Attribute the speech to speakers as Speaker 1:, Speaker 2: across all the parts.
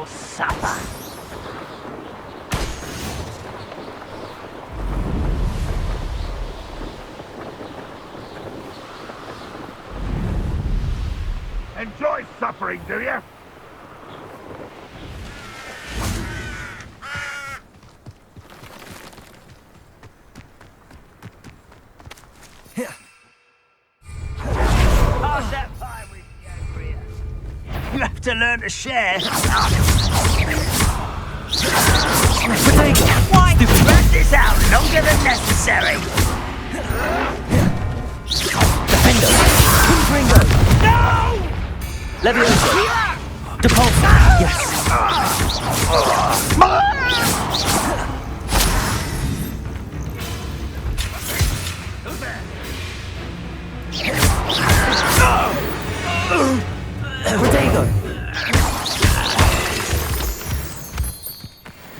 Speaker 1: your supper.
Speaker 2: Enjoy suffering, do you?
Speaker 1: Pass that pie with you, you have to learn to share. Why drag this out longer than necessary?
Speaker 3: Defender! Ringo!
Speaker 1: No!
Speaker 3: Leviosa! Depulso! Yes! Protego!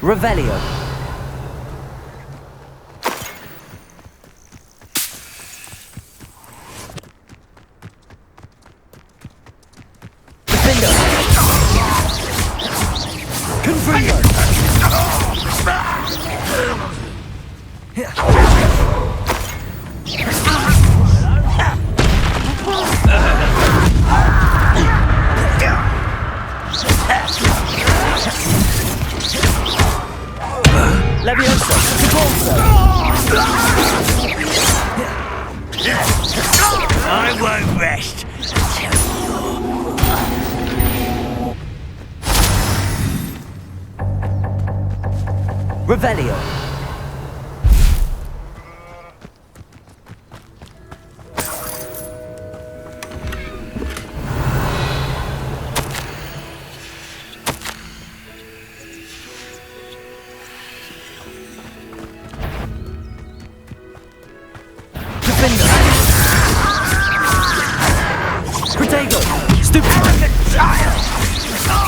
Speaker 3: Revelio! Defender! Confringo! Leviosa! Depulso!
Speaker 1: I won't rest.
Speaker 3: Revelio! Defender! Protego! Stupid!
Speaker 1: Child! No!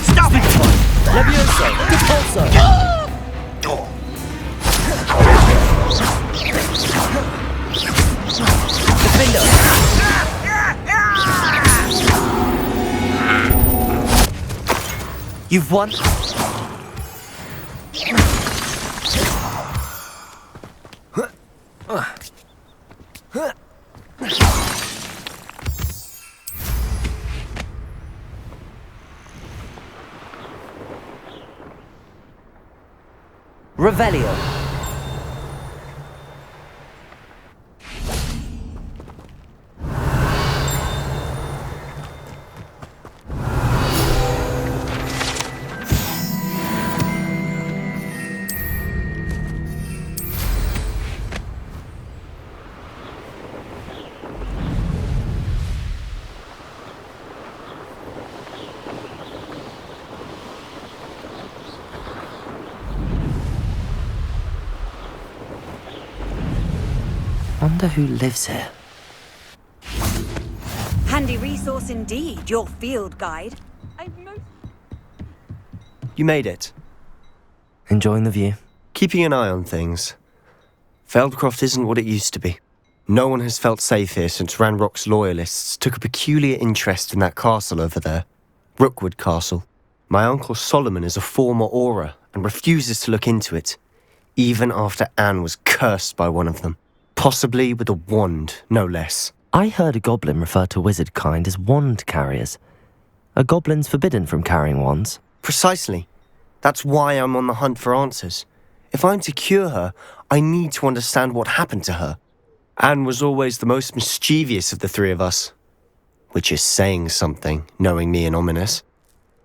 Speaker 1: Stop it!
Speaker 3: Leviosa! Depulso! Defender! You've won. Revelio. Wonder who lives here.
Speaker 4: Handy resource indeed, your field guide.
Speaker 5: You made it.
Speaker 3: Enjoying the view?
Speaker 5: Keeping an eye on things. Feldcroft isn't what it used to be. No one has felt safe here since Ranrock's loyalists took a peculiar interest in that castle over there. Rookwood Castle. My uncle Solomon is a former Auror and refuses to look into it, even after Anne was cursed by one of them. Possibly with a wand, no less.
Speaker 3: I heard a goblin refer to wizard kind as wand carriers. Are goblins forbidden from carrying wands?
Speaker 5: Precisely. That's why I'm on the hunt for answers. If I'm to cure her, I need to understand what happened to her. Anne was always the most mischievous of the three of us. Which is saying something, knowing me and ominous.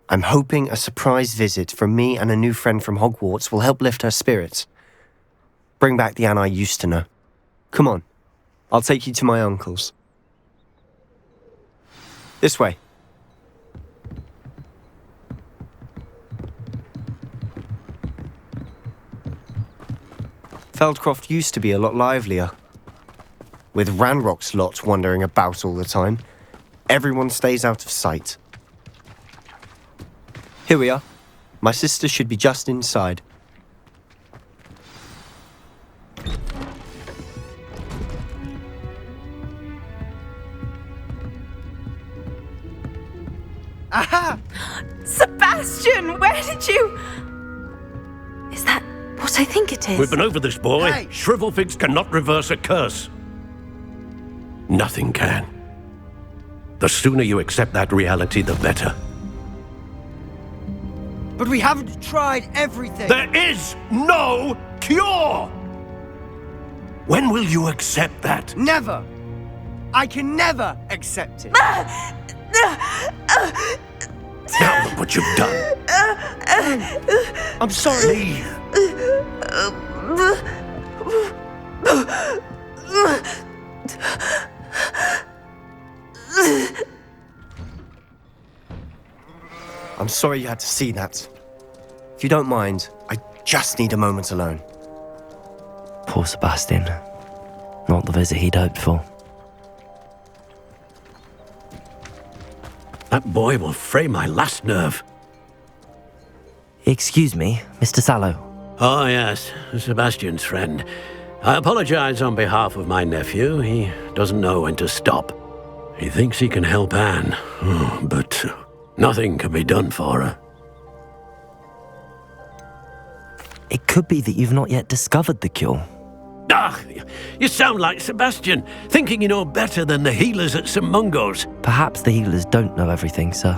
Speaker 5: I'm hoping a surprise visit from me and a new friend from Hogwarts will help lift her spirits. Bring back the Anne I used to know. Come on, I'll take you to my uncle's. This way. Feldcroft used to be a lot livelier. With Ranrock's lot wandering about all the time, everyone stays out of sight. Here we are. My sister should be just inside.
Speaker 6: Aha!
Speaker 7: Sebastian, where did you... Is that what I think it is?
Speaker 8: We've been over this, boy.
Speaker 6: Hey!
Speaker 8: Shrivelfigs cannot reverse a curse. Nothing can. The sooner you accept that reality, the better.
Speaker 6: But we haven't tried everything.
Speaker 8: There is no cure! When will you accept that?
Speaker 6: Never. I can never accept it.
Speaker 8: Now look what you've done.
Speaker 6: I'm sorry.
Speaker 8: Leave.
Speaker 5: I'm sorry you had to see that. If you don't mind, I just need a moment alone.
Speaker 3: Poor Sebastian. Not the visit he'd hoped for.
Speaker 8: That boy will fray my last nerve.
Speaker 3: Excuse me, Mr. Sallow.
Speaker 8: Oh, yes, Sebastian's friend. I apologize on behalf of my nephew. He doesn't know when to stop. He thinks he can help Anne, but nothing can be done for her.
Speaker 3: It could be that you've not yet discovered the cure.
Speaker 8: Ah, you sound like Sebastian, thinking you know better than the healers at St. Mungo's.
Speaker 3: Perhaps the healers don't know everything, sir.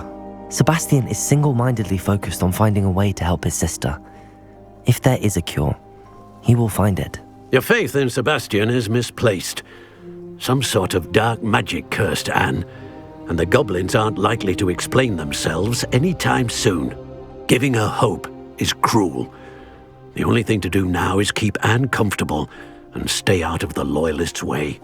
Speaker 3: Sebastian is single-mindedly focused on finding a way to help his sister. If there is a cure, he will find it.
Speaker 8: Your faith in Sebastian is misplaced. Some sort of dark magic cursed Anne, and the goblins aren't likely to explain themselves anytime soon. Giving her hope is cruel. The only thing to do now is keep Anne comfortable and stay out of the Loyalists' way.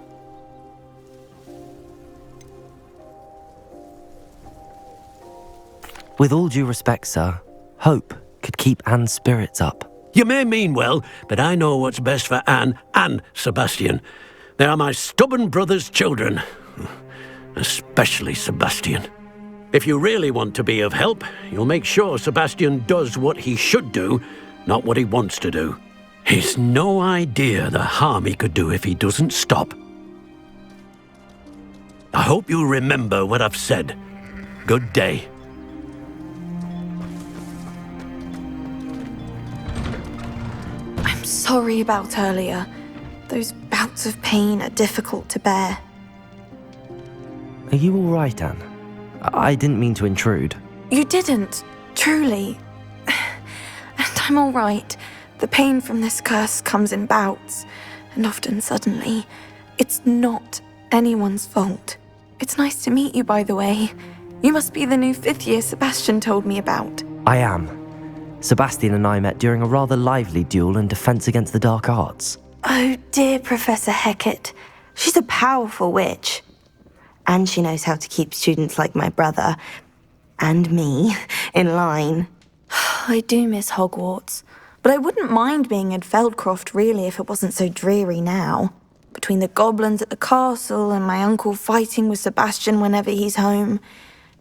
Speaker 3: With all due respect, sir, hope could keep Anne's spirits up.
Speaker 8: You may mean well, but I know what's best for Anne and Sebastian. They are my stubborn brother's children. Especially Sebastian. If you really want to be of help, you'll make sure Sebastian does what he should do, not what he wants to do. He's no idea the harm he could do if he doesn't stop. I hope you'll remember what I've said. Good day.
Speaker 7: I'm sorry about earlier. Those bouts of pain are difficult to bear.
Speaker 3: Are you all right, Anne? I didn't mean to intrude.
Speaker 7: You didn't, truly. And I'm all right. The pain from this curse comes in bouts, and often suddenly. It's not anyone's fault. It's nice to meet you, by the way. You must be the new 5th year Sebastian told me about.
Speaker 3: I am. Sebastian and I met during a rather lively duel in Defense Against the Dark Arts.
Speaker 9: Oh, dear Professor Hecat. She's a powerful witch. And she knows how to keep students like my brother, and me, in line.
Speaker 7: I do miss Hogwarts, but I wouldn't mind being in Feldcroft, really, if it wasn't so dreary now. Between the goblins at the castle and my uncle fighting with Sebastian whenever he's home,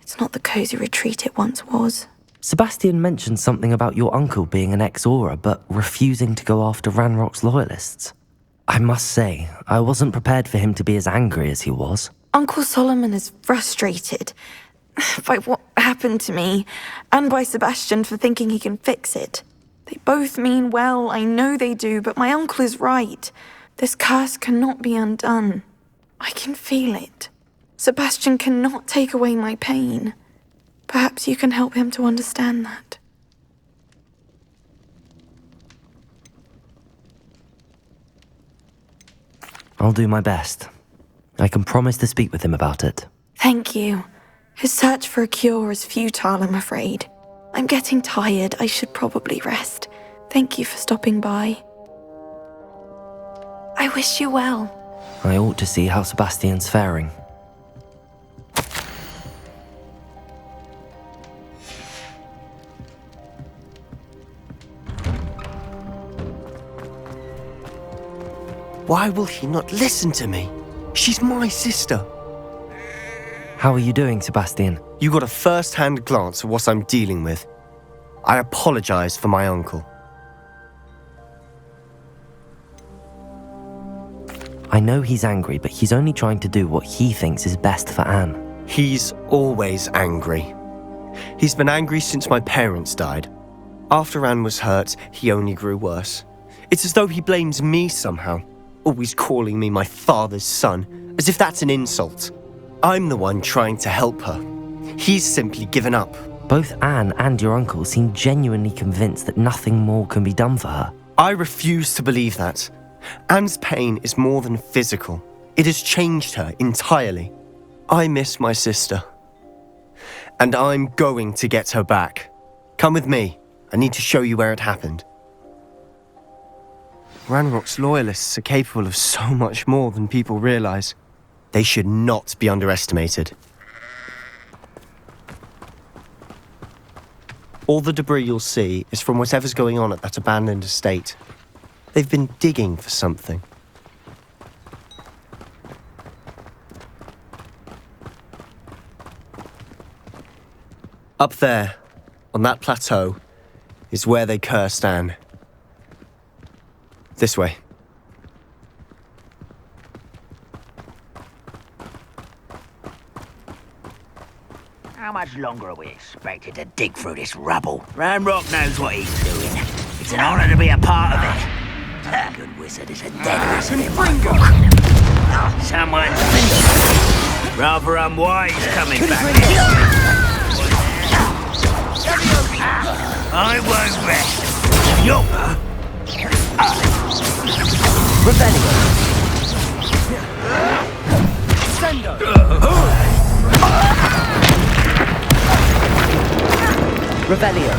Speaker 7: it's not the cosy retreat it once was.
Speaker 3: Sebastian mentioned something about your uncle being an ex-Aura, but refusing to go after Ranrock's loyalists. I must say, I wasn't prepared for him to be as angry as he was.
Speaker 7: Uncle Solomon is frustrated by what happened to me, and by Sebastian for thinking he can fix it. They both mean well, I know they do, but my uncle is right. This curse cannot be undone. I can feel it. Sebastian cannot take away my pain. Perhaps you can help him to understand that.
Speaker 3: I'll do my best. I can promise to speak with him about it.
Speaker 7: Thank you. His search for a cure is futile, I'm afraid. I'm getting tired. I should probably rest. Thank you for stopping by. I wish you well.
Speaker 3: I ought to see how Sebastian's faring.
Speaker 5: Why will he not listen to me? She's my sister.
Speaker 3: How are you doing, Sebastian?
Speaker 5: You got a first-hand glance at what I'm dealing with. I apologize for my uncle.
Speaker 3: I know he's angry, but he's only trying to do what he thinks is best for Anne.
Speaker 5: He's always angry. He's been angry since my parents died. After Anne was hurt, he only grew worse. It's as though he blames me somehow, always calling me my father's son, as if that's an insult. I'm the one trying to help her. He's simply given up.
Speaker 3: Both Anne and your uncle seem genuinely convinced that nothing more can be done for her.
Speaker 5: I refuse to believe that. Anne's pain is more than physical. It has changed her entirely. I miss my sister. And I'm going to get her back. Come with me. I need to show you where it happened. Ranrock's loyalists are capable of so much more than people realize. They should not be underestimated. All the debris you'll see is from whatever's going on at that abandoned estate. They've been digging for something. Up there, on that plateau, is where they cursed Anne. This way.
Speaker 1: How much longer are we expected to dig through this rubble? Ranrock knows what he's doing. It's an honor to be a part of it. A good wizard is a dead wizard in my book. Someone rather unwise coming back here. I won't rest. Yo!
Speaker 3: Rebellion! Rebellion!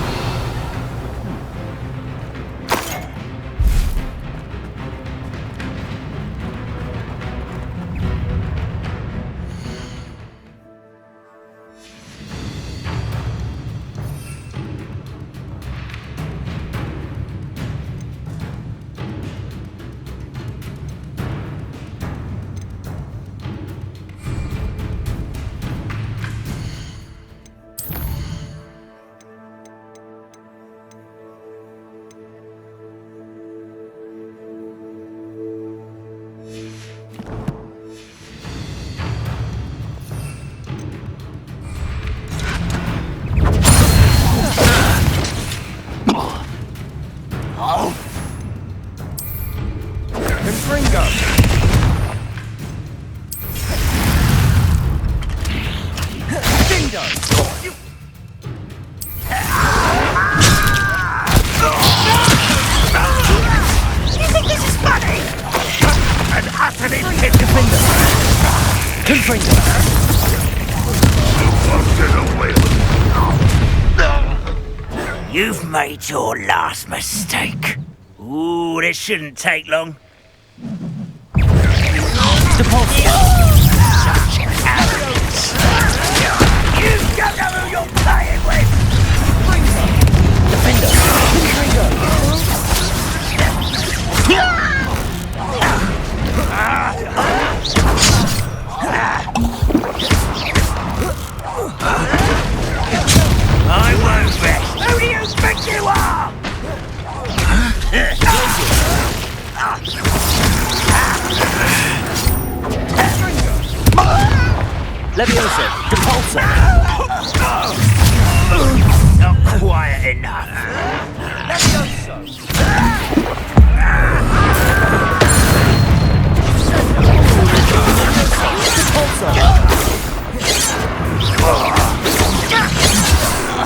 Speaker 1: You've made your last mistake. Ooh, this shouldn't take long. You don't know who you're playing with! I won't rest. Who do you think you are?
Speaker 3: Leviosa! Repulsor!
Speaker 1: Not quiet enough.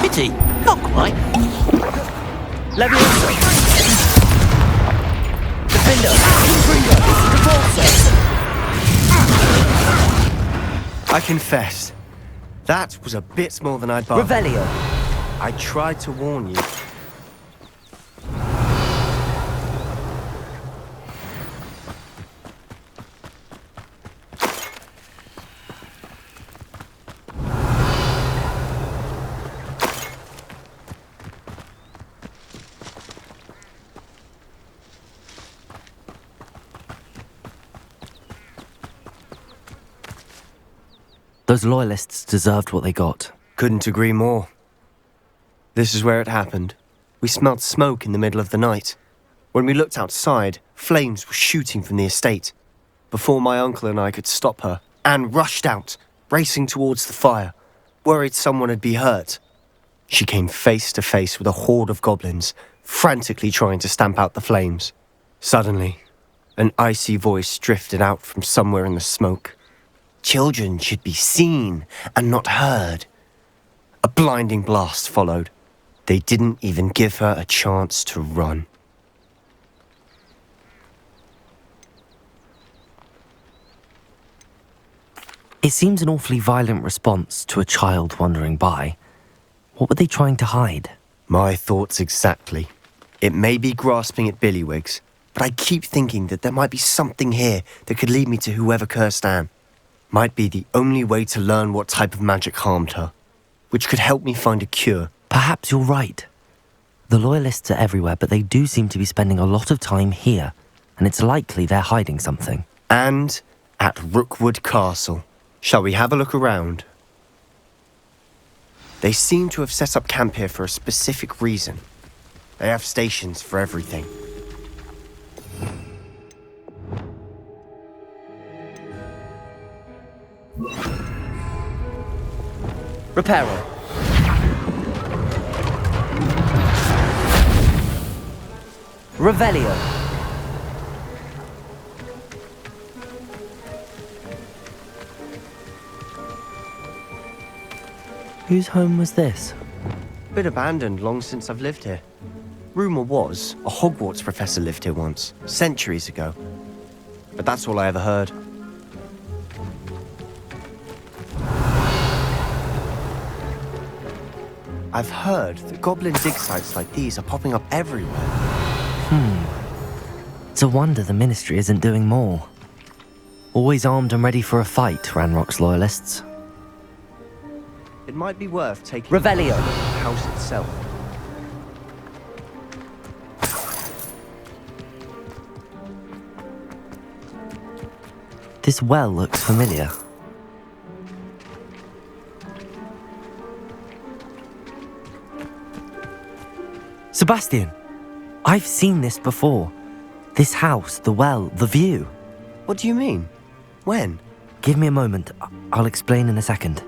Speaker 3: Pity, not quite. Leviosa! Defender! Repulsor!
Speaker 5: I confess, that was a bit more than I'd bargained.
Speaker 3: Revelio!
Speaker 5: I tried to warn you.
Speaker 3: Those loyalists deserved what they got.
Speaker 5: Couldn't agree more. This is where it happened. We smelled smoke in the middle of the night. When we looked outside, flames were shooting from the estate. Before my uncle and I could stop her, Anne rushed out, racing towards the fire, worried someone had been hurt. she came face to face with a horde of goblins, frantically trying to stamp out the flames. Suddenly, an icy voice drifted out from somewhere in the smoke. Children should be seen and not heard. A blinding blast followed. They didn't even give her a chance to run.
Speaker 3: It seems an awfully violent response to a child wandering by. What were they trying to hide?
Speaker 5: My thoughts exactly. It may be grasping at Billywigs, but I keep thinking that there might be something here that could lead me to whoever cursed Anne. Might be the only way to learn what type of magic harmed her, which could help me find a cure.
Speaker 3: Perhaps you're right. The Loyalists are everywhere, but they do seem to be spending a lot of time here, and it's likely they're hiding something.
Speaker 5: And at Rookwood Castle. Shall we have a look around? They seem to have set up camp here for a specific reason. They have stations for everything.
Speaker 6: Reparo. Revelio.
Speaker 3: Whose home was this?
Speaker 5: Been abandoned long since I've lived here. Rumour was a Hogwarts professor lived here once, centuries ago. But that's all I ever heard. I've heard that goblin dig sites like these are popping up everywhere.
Speaker 3: It's a wonder the Ministry isn't doing more. Always armed and ready for a fight, Ranrock's Loyalists.
Speaker 5: It might be worth taking
Speaker 6: Revelio.
Speaker 5: a look at the house itself.
Speaker 3: This well looks familiar. Sebastian! I've seen this before. This house, the well, the view.
Speaker 5: What do you mean? When?
Speaker 3: Give me a moment. I'll explain in a second.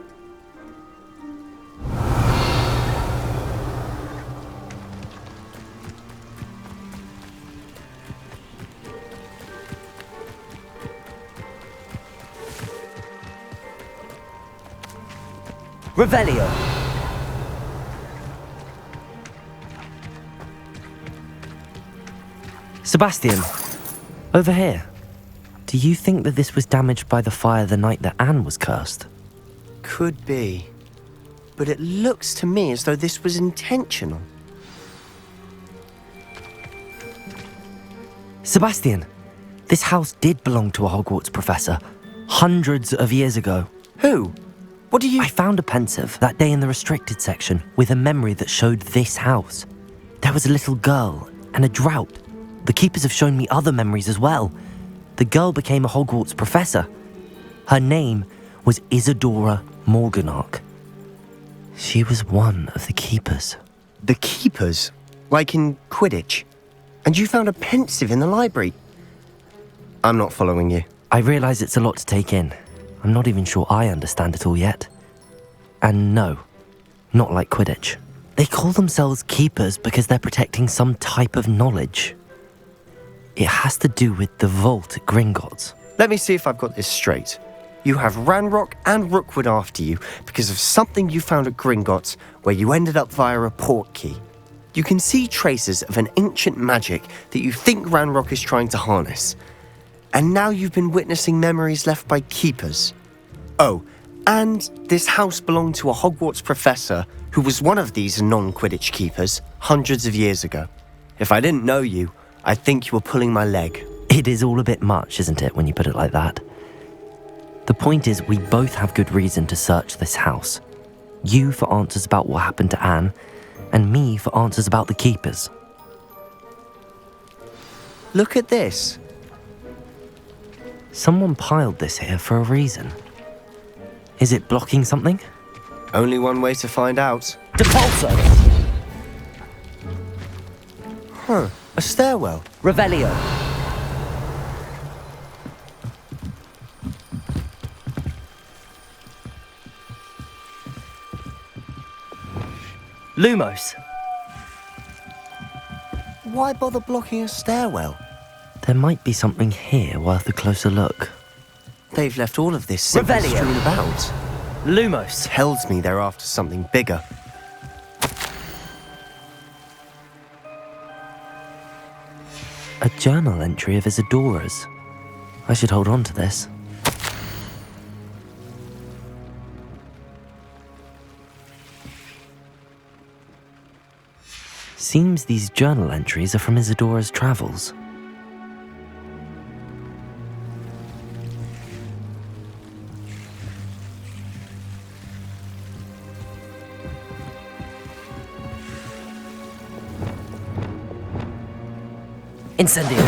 Speaker 6: Revelio.
Speaker 3: Sebastian, over here. Do you think that this was damaged by the fire the night that Anne was cursed?
Speaker 5: Could be. But it looks to me as though this was intentional.
Speaker 3: Sebastian, this house did belong to a Hogwarts professor, hundreds of years ago.
Speaker 5: Who? What do you...
Speaker 3: I found a pensive that day in the restricted section with a memory that showed this house. There was a little girl and a drought. The keepers have shown me other memories as well. The girl became a Hogwarts professor. Her name was Isadora Morganach. She was one of the keepers.
Speaker 5: The keepers? Like in Quidditch? And you found a pensive in the library? I'm not following you.
Speaker 3: I realise it's a lot to take in. I'm not even sure I understand it all yet. And no, not like Quidditch. They call themselves keepers because they're protecting some type of knowledge. It has to do with the vault at Gringotts.
Speaker 5: Let me see if I've got this straight. You have Ranrock and Rookwood after you because of something you found at Gringotts where you ended up via a portkey. You can see traces of an ancient magic that you think Ranrock is trying to harness. And now you've been witnessing memories left by keepers. Oh, and this house belonged to a Hogwarts professor who was one of these non-Quidditch keepers hundreds of years ago. If I didn't know you, I'd think you were pulling my leg.
Speaker 3: It is all a bit much, isn't it, when you put it like that? The point is, we both have good reason to search this house. You for answers about what happened to Anne, and me for answers about the keepers.
Speaker 5: Look at this.
Speaker 3: Someone piled this here for a reason. Is it blocking something?
Speaker 5: Only one way to find out.
Speaker 6: Depulso.
Speaker 5: Huh, a stairwell.
Speaker 6: Revelio.
Speaker 3: Lumos!
Speaker 5: Why bother blocking a stairwell?
Speaker 3: There might be something here worth a closer look.
Speaker 5: They've left all of this simply
Speaker 3: Revelio.
Speaker 5: strewn about.
Speaker 3: Lumos!
Speaker 5: Tells me they're after something bigger.
Speaker 3: A journal entry of Isadora's. I should hold on to this. Seems these journal entries are from Isadora's travels. Incendio!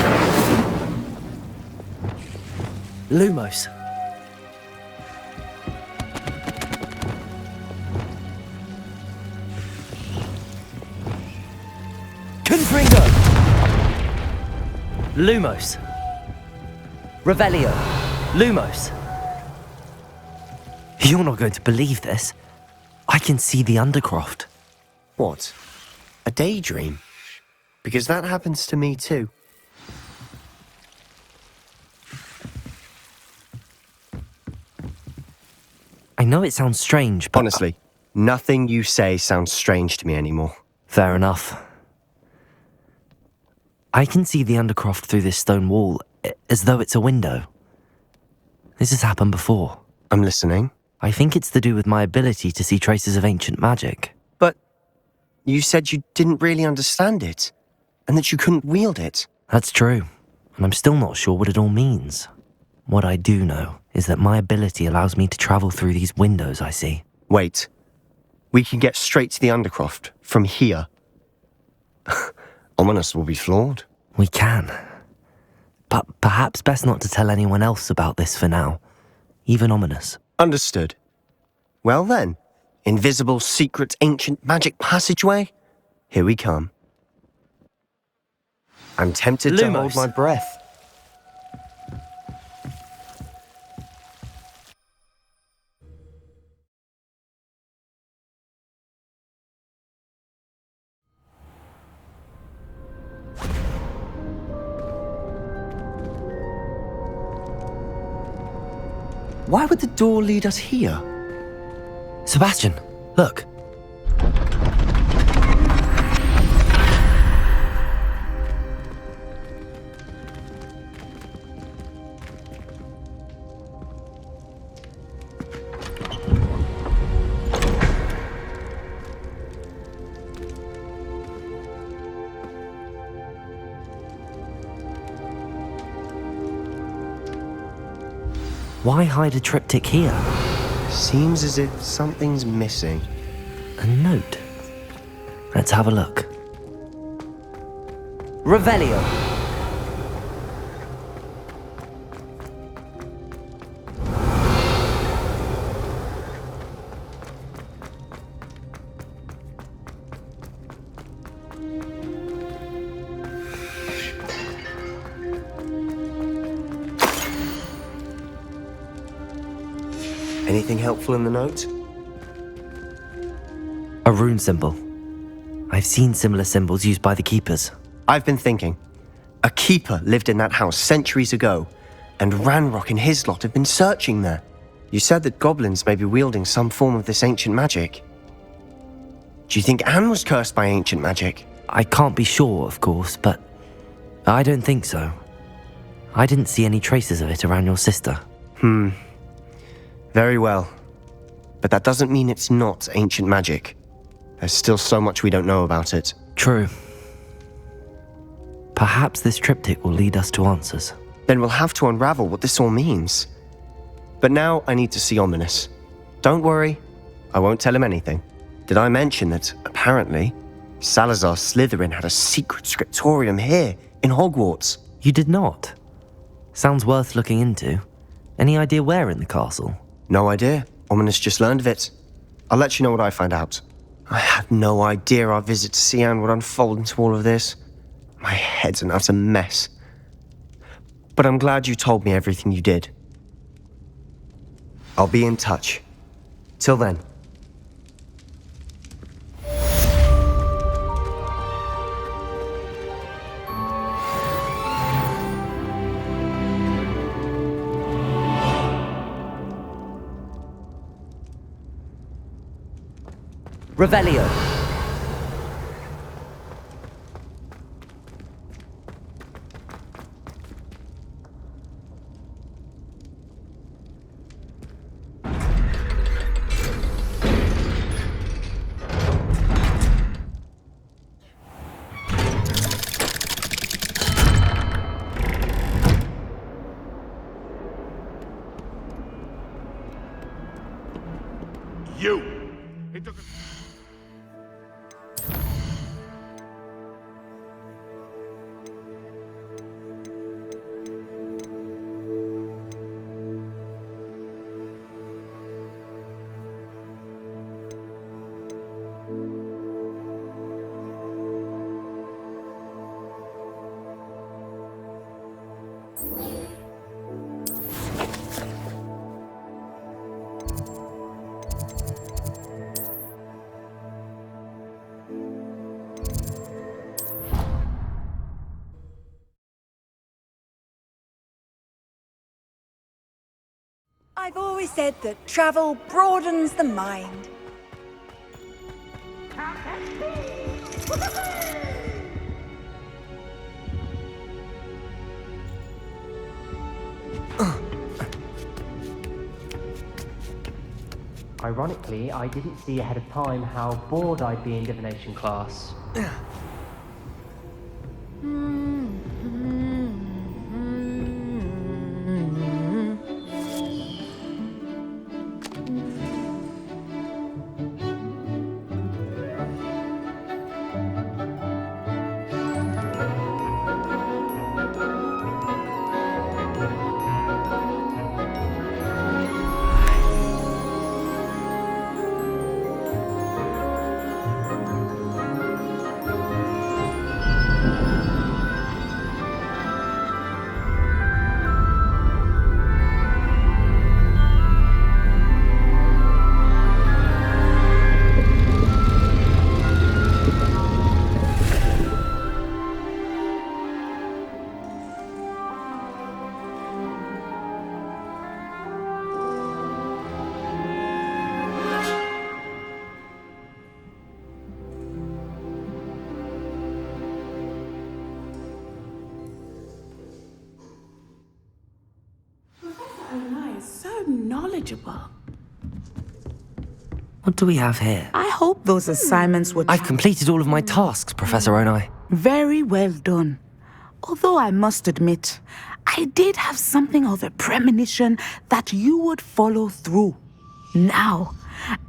Speaker 3: Lumos! Confringo! Lumos! Revelio! Lumos! You're not going to believe this. I can see the Undercroft.
Speaker 5: What? A daydream? Because that happens to me too.
Speaker 3: I know it sounds strange, but...
Speaker 5: Honestly, nothing you say sounds strange to me anymore.
Speaker 3: Fair enough. I can see the Undercroft through this stone wall, as though it's a window. This has happened before.
Speaker 5: I'm listening.
Speaker 3: I think it's to do with my ability to see traces of ancient magic.
Speaker 5: But you said you didn't really understand it, and that you couldn't wield it.
Speaker 3: That's true, and I'm still not sure what it all means. What I do know is that my ability allows me to travel through these windows I see.
Speaker 5: Wait. We can get straight to the Undercroft from here. Ominous will be floored.
Speaker 3: We can. But perhaps best not to tell anyone else about this for now. Even Ominous.
Speaker 5: Understood. Well then, invisible, secret, ancient magic passageway? Here we come. I'm tempted to hold my breath. Why would the door lead us here?
Speaker 3: Sebastian, look. Why hide a triptych here?
Speaker 5: Seems as if something's missing.
Speaker 3: A note. Let's have a look. Revelio.
Speaker 5: Anything helpful in the note?
Speaker 3: A rune symbol. I've seen similar symbols used by the keepers.
Speaker 5: I've been thinking. A keeper lived in that house centuries ago, and Ranrock and his lot have been searching there. You said that goblins may be wielding some form of this ancient magic. Do you think Anne was cursed by ancient magic?
Speaker 3: I can't be sure, of course, but I don't think so. I didn't see any traces of it around your sister.
Speaker 5: Very well. But that doesn't mean it's not ancient magic. There's still so much we don't know about it.
Speaker 3: True. Perhaps this triptych will lead us to answers.
Speaker 5: Then we'll have to unravel what this all means. But now I need to see Ominous. Don't worry, I won't tell him anything. Did I mention that, apparently, Salazar Slytherin had a secret scriptorium here, in Hogwarts?
Speaker 3: You did not? Sounds worth looking into. Any idea where in the castle?
Speaker 5: No idea. Ominous just learned of it. I'll let you know what I find out. I had no idea our visit to Cian would unfold into all of this. My head's an utter mess. But I'm glad you told me everything you did. I'll be in touch. Till then.
Speaker 3: Revelio.
Speaker 2: You! It took a...
Speaker 4: I've always said that travel broadens the mind.
Speaker 3: Ironically, I didn't see ahead of time how bored I'd be in divination class.
Speaker 10: So knowledgeable.
Speaker 3: What do we have here?
Speaker 10: I hope those assignments were...
Speaker 3: I've completed all of my tasks, Professor Onai.
Speaker 10: Very well done. Although I must admit, I did have something of a premonition that you would follow through. Now,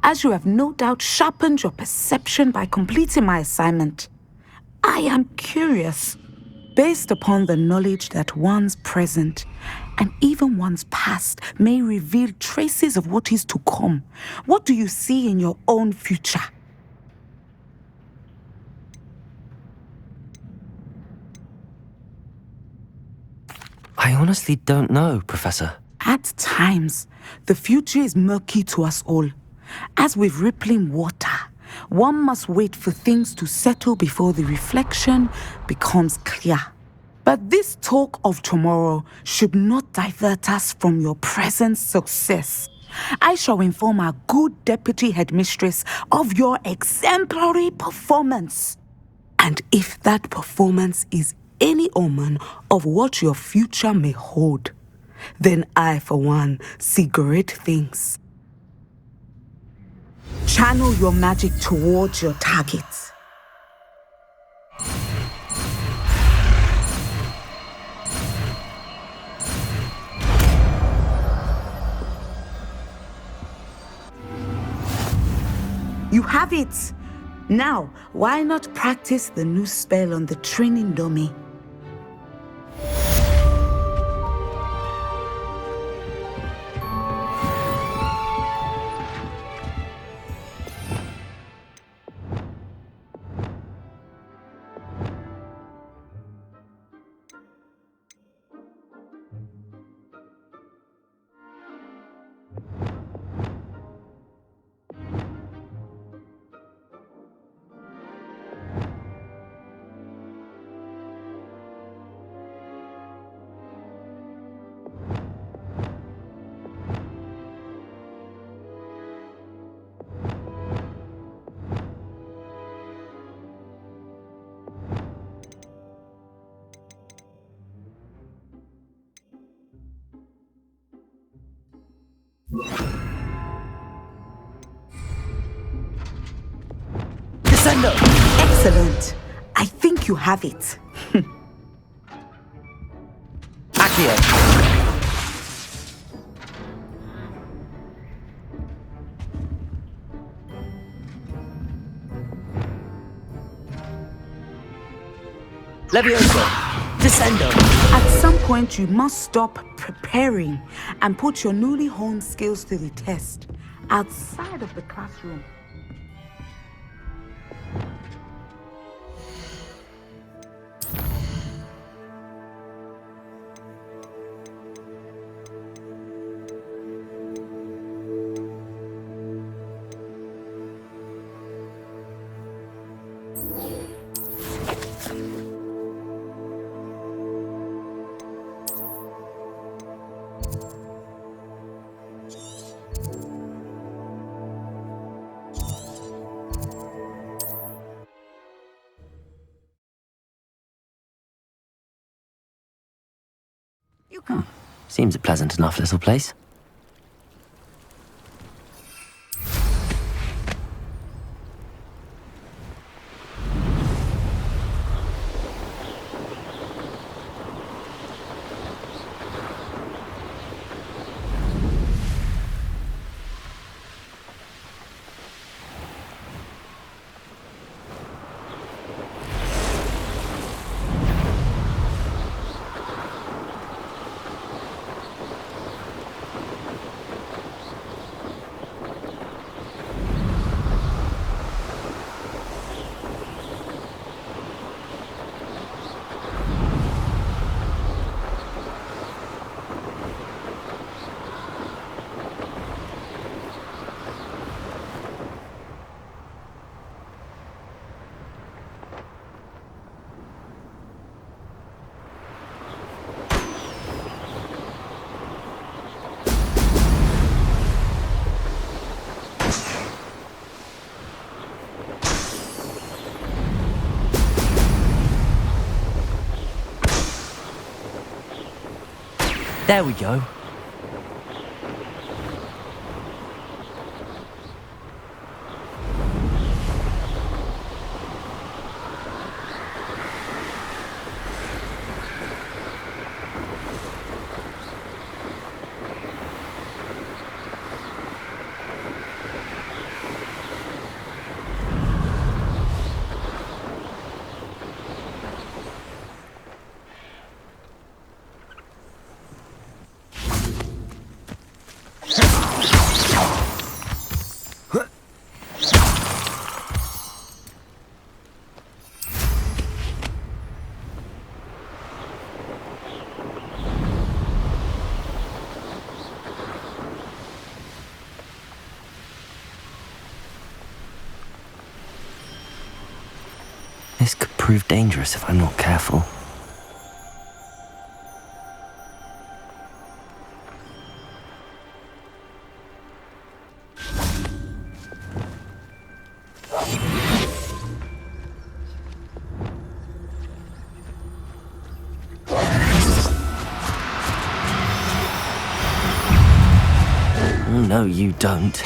Speaker 10: as you have no doubt sharpened your perception by completing my assignment, I am curious, based upon the knowledge that one's present and even one's past may reveal traces of what is to come. What do you see in your own future?
Speaker 3: I honestly don't know, Professor.
Speaker 10: At times, the future is murky to us all. As with rippling water, one must wait for things to settle before the reflection becomes clear. But this talk of tomorrow should not divert us from your present success. I shall inform our good deputy headmistress of your exemplary performance. And if that performance is any omen of what your future may hold, then I, for one, see great things. Channel your magic towards your targets. You have it! Now, why not practice the new spell on the training dummy?
Speaker 3: Descendo!
Speaker 10: Excellent. I think you have it.
Speaker 3: Accio! Levioso! Descendo!
Speaker 10: At some point, you must stop preparing and put your newly honed skills to the test outside of the classroom.
Speaker 3: Seems a pleasant enough little place. There we go. This could prove dangerous if I'm not careful. No, you don't.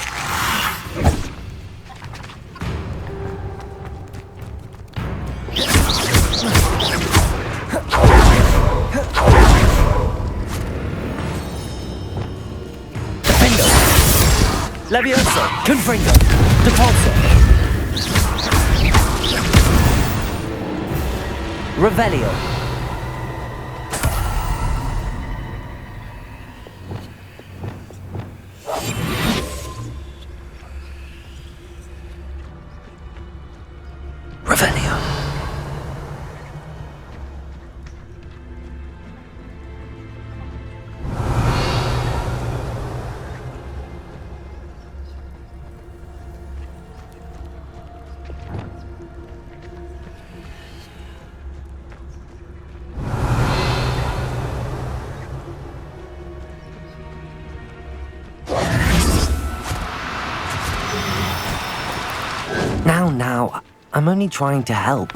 Speaker 3: Levioso! Confringo! Depulso! Revelio! Revelio! Now, I'm only trying to help.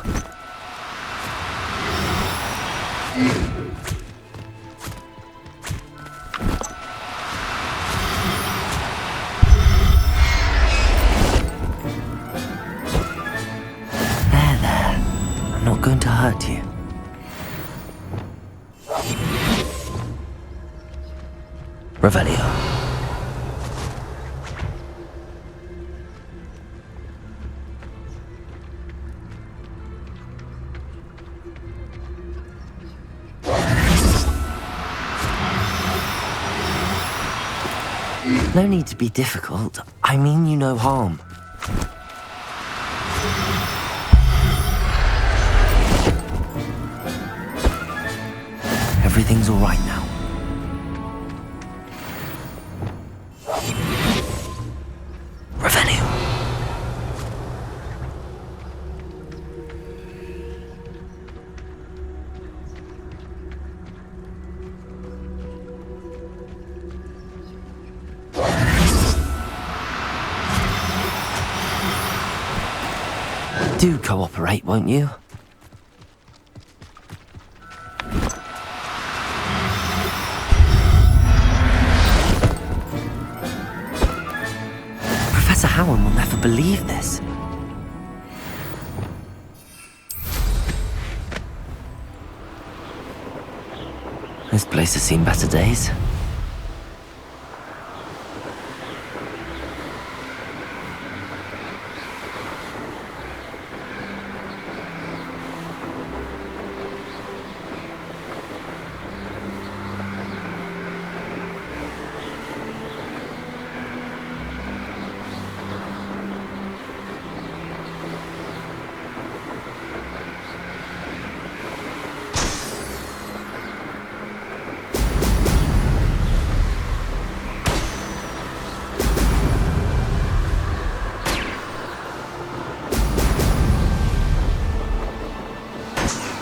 Speaker 3: Revelio. No need to be difficult. I mean you no harm. Everything's all right now. Revelio. Do cooperate, won't you? Professor Howard will never believe this. This place has seen better days.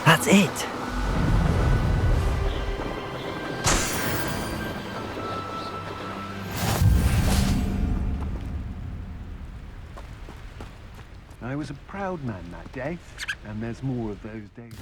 Speaker 3: That's it.
Speaker 2: I was a proud man that day, and there's more of those days.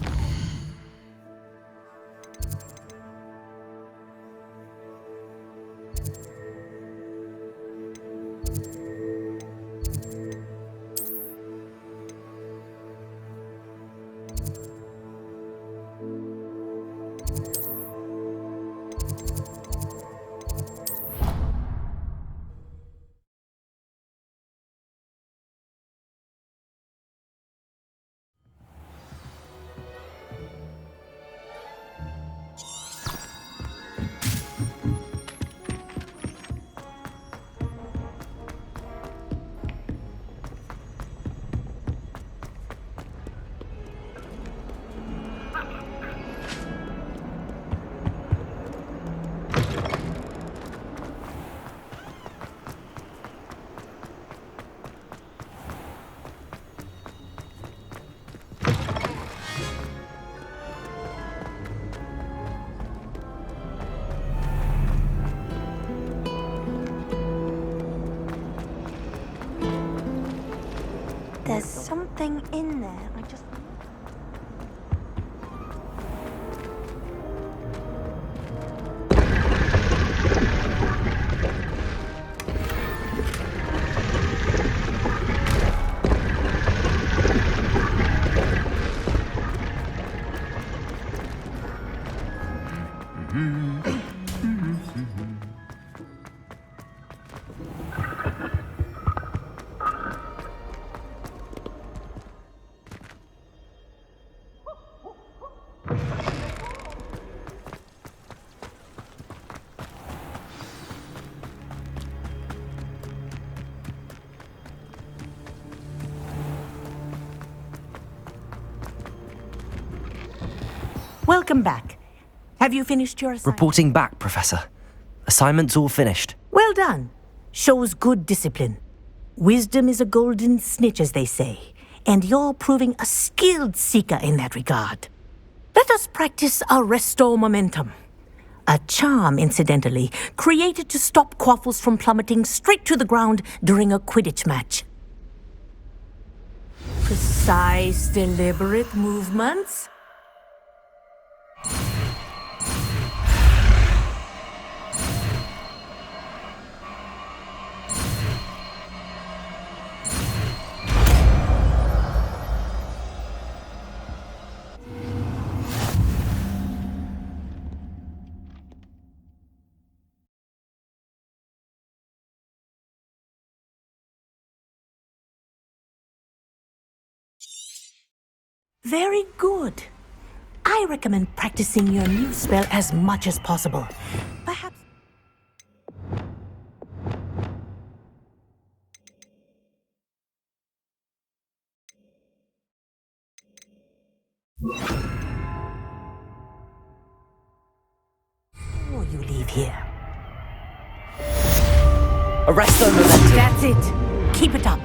Speaker 9: There's something in there. I just...
Speaker 11: Welcome back. Have you finished your assignment?
Speaker 3: Reporting back, Professor. Assignment's all finished.
Speaker 11: Well done. Shows good discipline. Wisdom is a golden snitch, as they say, and you're proving a skilled seeker in that regard. Let us practice our restore momentum. A charm, incidentally, created to stop quaffles from plummeting straight to the ground during a Quidditch match. Precise, deliberate movements. Very good. I recommend practicing your new spell as much as possible. Perhaps... before you leave here.
Speaker 3: Arresto momentum.
Speaker 11: That's it. Keep it up.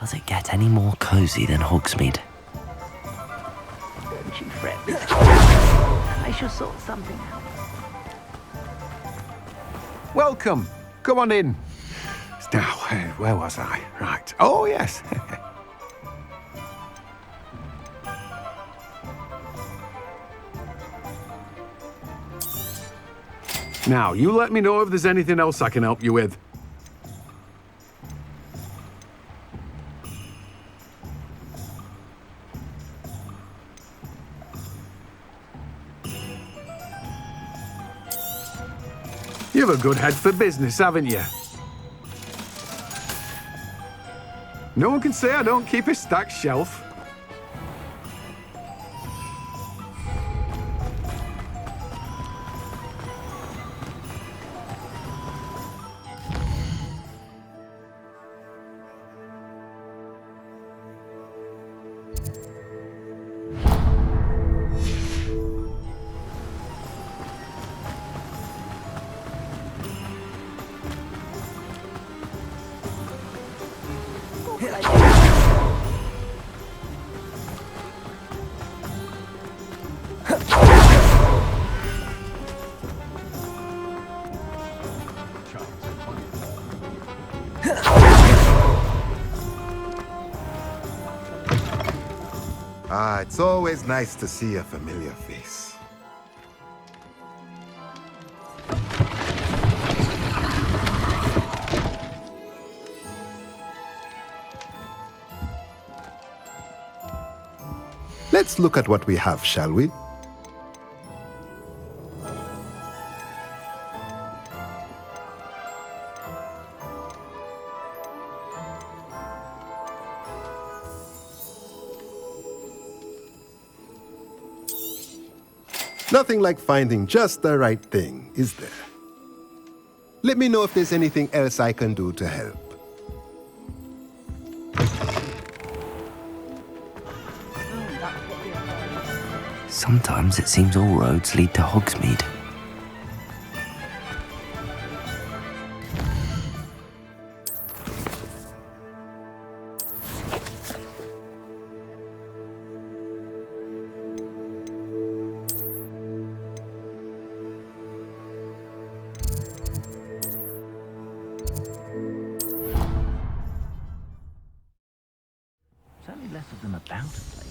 Speaker 3: Does it get any more cozy than Hogsmeade?
Speaker 1: Don't you fret, Miss I shall sort something out.
Speaker 2: Welcome. Come on in. Now, where was I? Right. Oh, yes. Now, you let me know if there's anything else I can help you with. You have a good head for business, haven't you? No one can say I don't keep a stacked shelf.
Speaker 12: It's always nice to see a familiar face. Let's look at what we have, shall we? Nothing like finding just the right thing, is there? Let me know if there's anything else I can do to help.
Speaker 3: Sometimes it seems all roads lead to Hogsmeade.
Speaker 1: Certainly less of them about of late.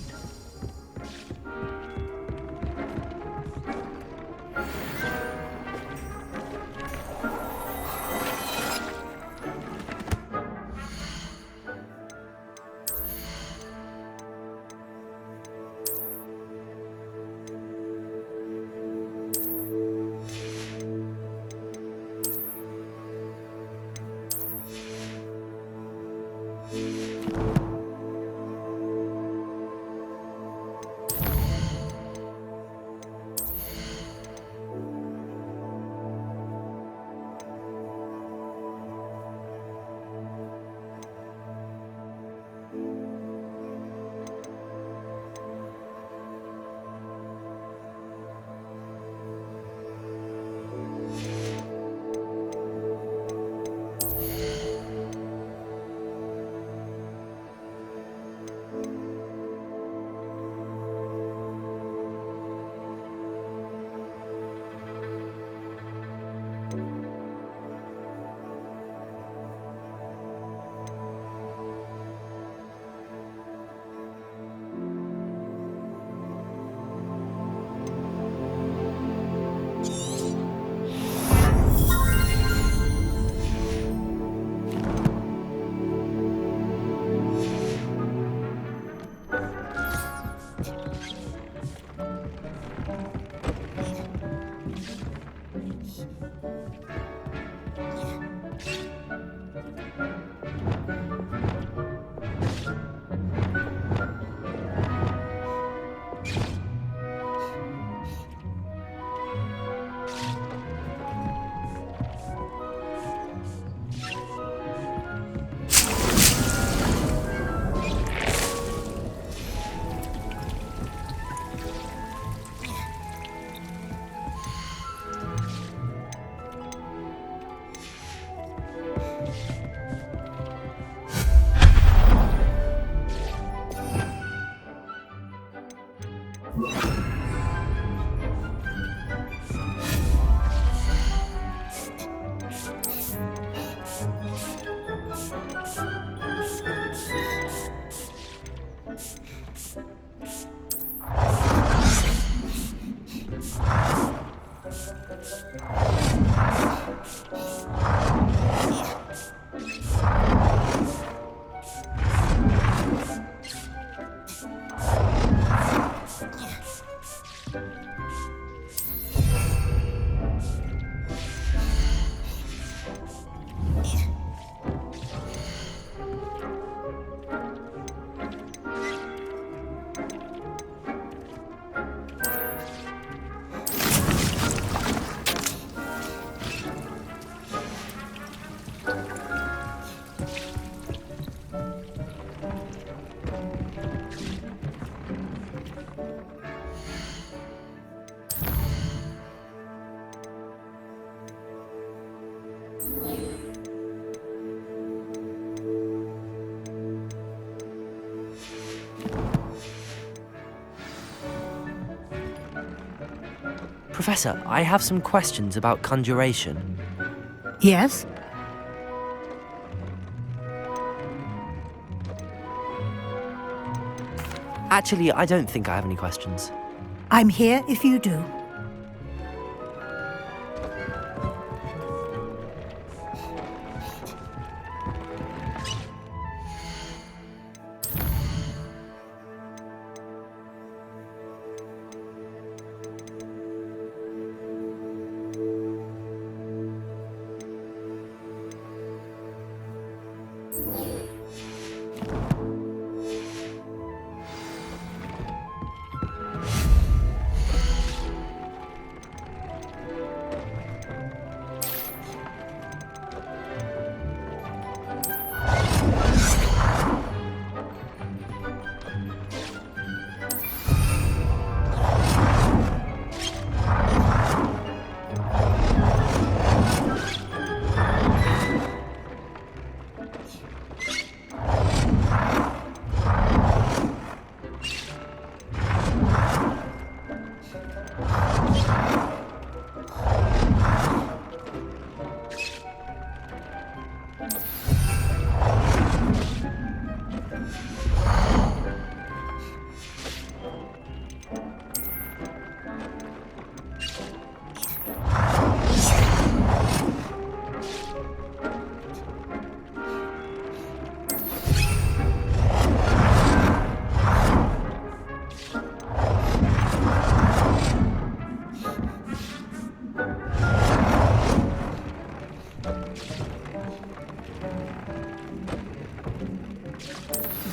Speaker 3: Professor, I have some questions about conjuration.
Speaker 11: Yes?
Speaker 3: Actually, I don't think I have any questions.
Speaker 11: I'm here if you do.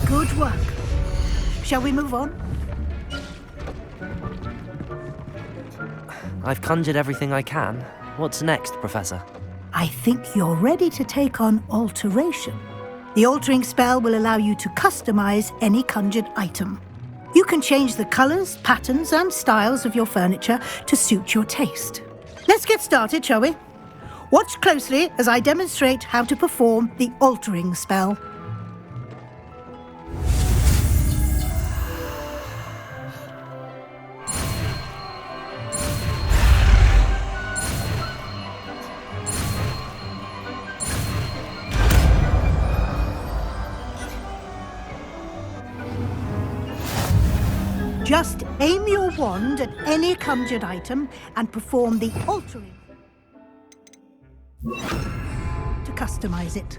Speaker 11: Good work. Shall we move on?
Speaker 3: I've conjured everything I can. What's next, Professor?
Speaker 11: I think you're ready to take on alteration. The altering spell will allow you to customize any conjured item. You can change the colors, patterns, and styles of your furniture to suit your taste. Let's get started, shall we? Watch closely as I demonstrate how to perform the altering spell. Just aim your wand at any conjured item and perform the altering to customize it.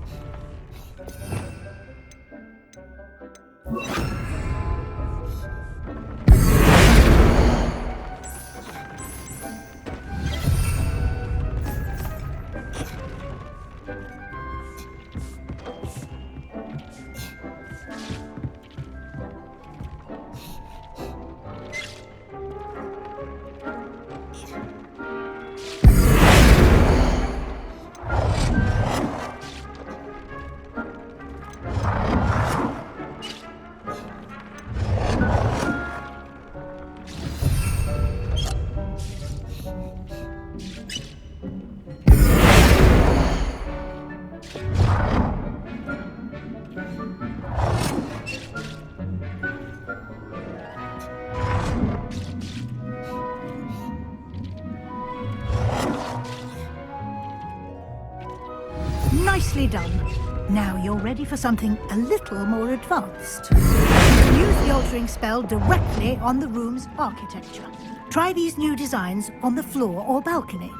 Speaker 11: Nicely done. Now you're ready for something a little more advanced. You can use the altering spell directly on the room's architecture. Try these new designs on the floor or balcony.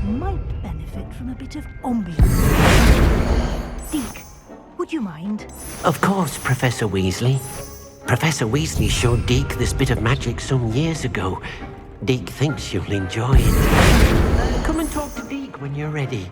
Speaker 11: Might benefit from a bit of ambience. Deke, would you mind?
Speaker 8: Of course, Professor Weasley. Professor Weasley showed Deke this bit of magic some years ago. Deke thinks you'll enjoy it.
Speaker 3: when you're ready.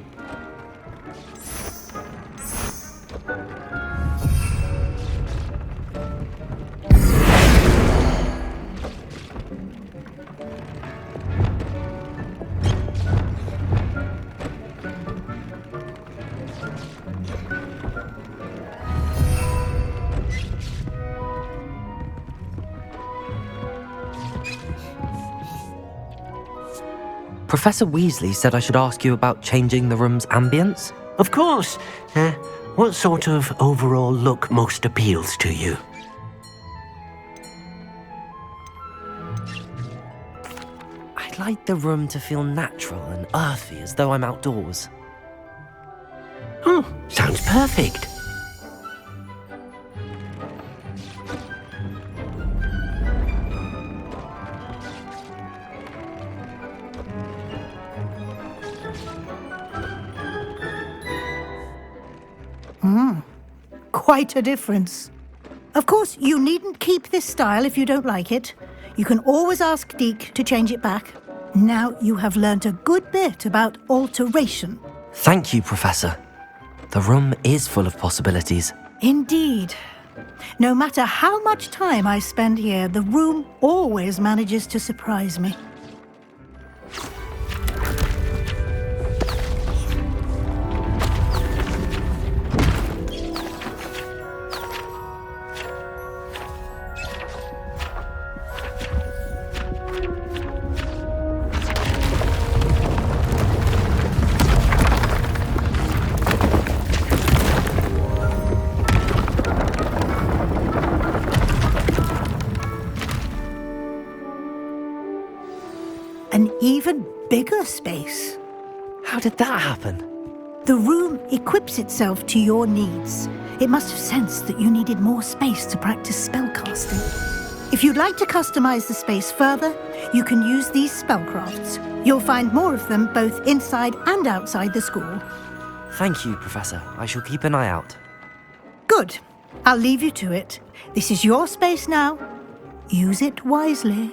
Speaker 3: Professor Weasley said I should ask you about changing the room's ambience.
Speaker 8: Of course. What sort of overall look most appeals to you?
Speaker 3: I'd like the room to feel natural and earthy, as though I'm outdoors.
Speaker 8: Oh, sounds perfect.
Speaker 11: Quite a difference. Of course, you needn't keep this style if you don't like it. You can always ask Deke to change it back. Now you have learnt a good bit about alteration.
Speaker 3: Thank you, Professor. The room is full of possibilities.
Speaker 11: Indeed. No matter how much time I spend here, the room always manages to surprise me. An even bigger space.
Speaker 3: How did that happen?
Speaker 11: The room equips itself to your needs. It must have sensed that you needed more space to practice spellcasting. If you'd like to customize the space further, you can use these spellcrafts. You'll find more of them both inside and outside the school.
Speaker 3: Thank you, Professor. I shall keep an eye out.
Speaker 11: Good. I'll leave you to it. This is your space now. Use it wisely.